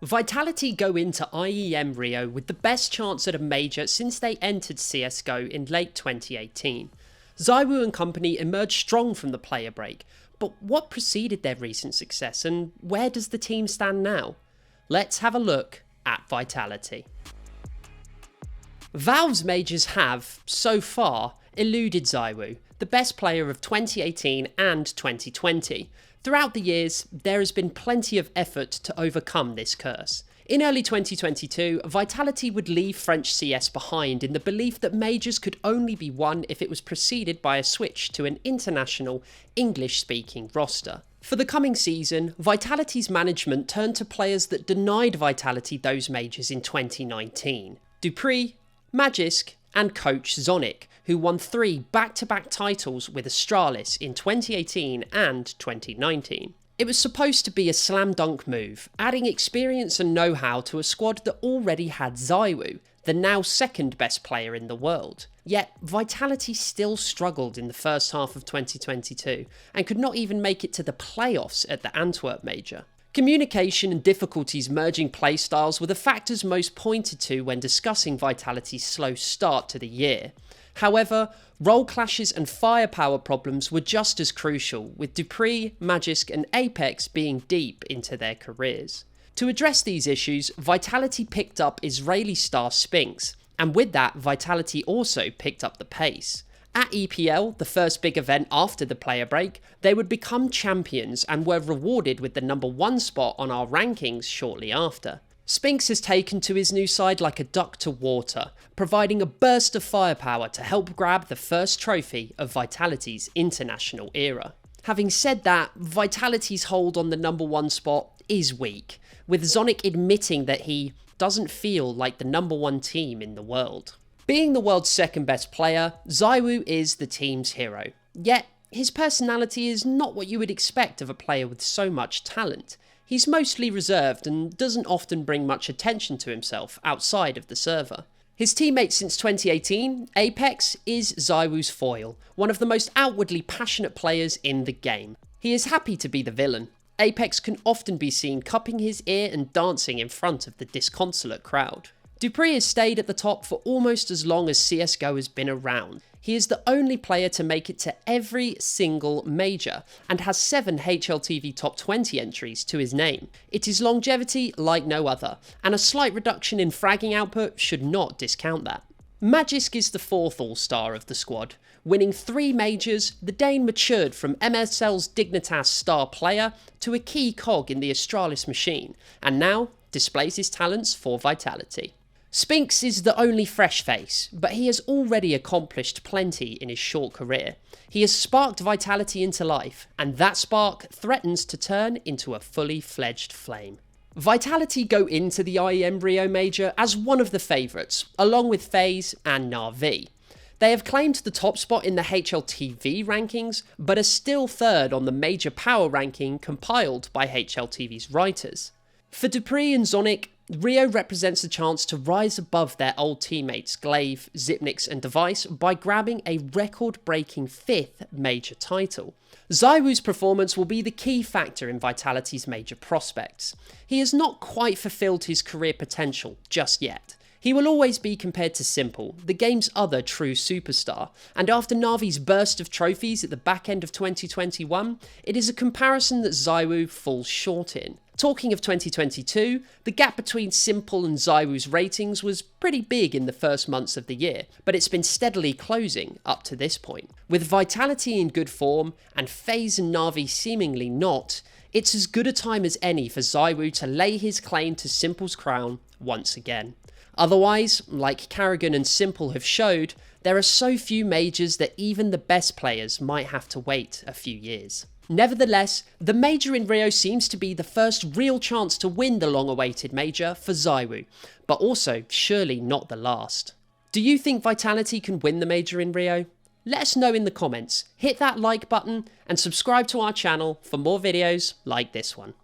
Vitality go into IEM Rio with the best chance at a major since they entered CSGO in late 2018. ZywOo and company emerged strong from the player break, but what preceded their recent success and where does the team stand now? Let's have a look at Vitality. Valve's majors have, so far, eluded ZywOo, the best player of 2018 and 2020. Throughout the years, there has been plenty of effort to overcome this curse. In early 2022, Vitality would leave French CS behind in the belief that majors could only be won if it was preceded by a switch to an international, English-speaking roster. For the coming season, Vitality's management turned to players that denied Vitality those majors in 2019. dupreeh, Magisk, and coach Zonic, who won 3 back-to-back titles with Astralis in 2018 and 2019. It was supposed to be a slam dunk move, adding experience and know-how to a squad that already had ZywOo, the now second best player in the world. Yet, Vitality still struggled in the first half of 2022, and could not even make it to the playoffs at the Antwerp Major. Communication and difficulties merging playstyles were the factors most pointed to when discussing Vitality's slow start to the year. However, role clashes and firepower problems were just as crucial, with dupreeh, Magisk and Apex being deep into their careers. To address these issues, Vitality picked up Israeli star Spinks, and with that, Vitality also picked up the pace. At EPL, the first big event after the player break, they would become champions and were rewarded with the #1 spot on our rankings shortly after. Spinks has taken to his new side like a duck to water, providing a burst of firepower to help grab the first trophy of Vitality's international era. Having said that, Vitality's hold on the #1 spot is weak, with Zonic admitting that he doesn't feel like the #1 team in the world. Being the world's second best player, ZywOo is the team's hero. Yet, his personality is not what you would expect of a player with so much talent. He's mostly reserved and doesn't often bring much attention to himself outside of the server. His teammate since 2018, Apex, is ZywOo's foil, one of the most outwardly passionate players in the game. He is happy to be the villain. Apex can often be seen cupping his ear and dancing in front of the disconsolate crowd. dupreeh has stayed at the top for almost as long as CSGO has been around. He is the only player to make it to every single major, and has 7 HLTV top 20 entries to his name. It is longevity like no other, and a slight reduction in fragging output should not discount that. Magisk is the 4th all-star of the squad. Winning 3 majors, the Dane matured from MSL's Dignitas star player to a key cog in the Astralis machine, and now displays his talents for Vitality. Spinks is the only fresh face, but he has already accomplished plenty in his short career. He has sparked Vitality into life, and that spark threatens to turn into a fully fledged flame. Vitality go into the IEM Rio Major as one of the favourites, along with FaZe and Na'Vi. They have claimed the top spot in the HLTV rankings, but are still 3rd on the major power ranking compiled by HLTV's writers. For dupreeh and Zonic, Rio represents a chance to rise above their old teammates Glaive, Zipnix and Device by grabbing a record-breaking 5th major title. ZywOo's performance will be the key factor in Vitality's major prospects. He has not quite fulfilled his career potential just yet. He will always be compared to Simple, the game's other true superstar, and after Na'Vi's burst of trophies at the back end of 2021, it is a comparison that ZywOo falls short in. Talking of 2022, the gap between Simple and ZywOo's ratings was pretty big in the first months of the year, but it's been steadily closing up to this point. With Vitality in good form, and FaZe and Na'Vi seemingly not, it's as good a time as any for ZywOo to lay his claim to Simple's crown once again. Otherwise, like Karrigan and Simple have showed, there are so few majors that even the best players might have to wait a few years. Nevertheless, the major in Rio seems to be the first real chance to win the long-awaited major for ZywOo, but also surely not the last. Do you think Vitality can win the major in Rio? Let us know in the comments, hit that like button and subscribe to our channel for more videos like this one.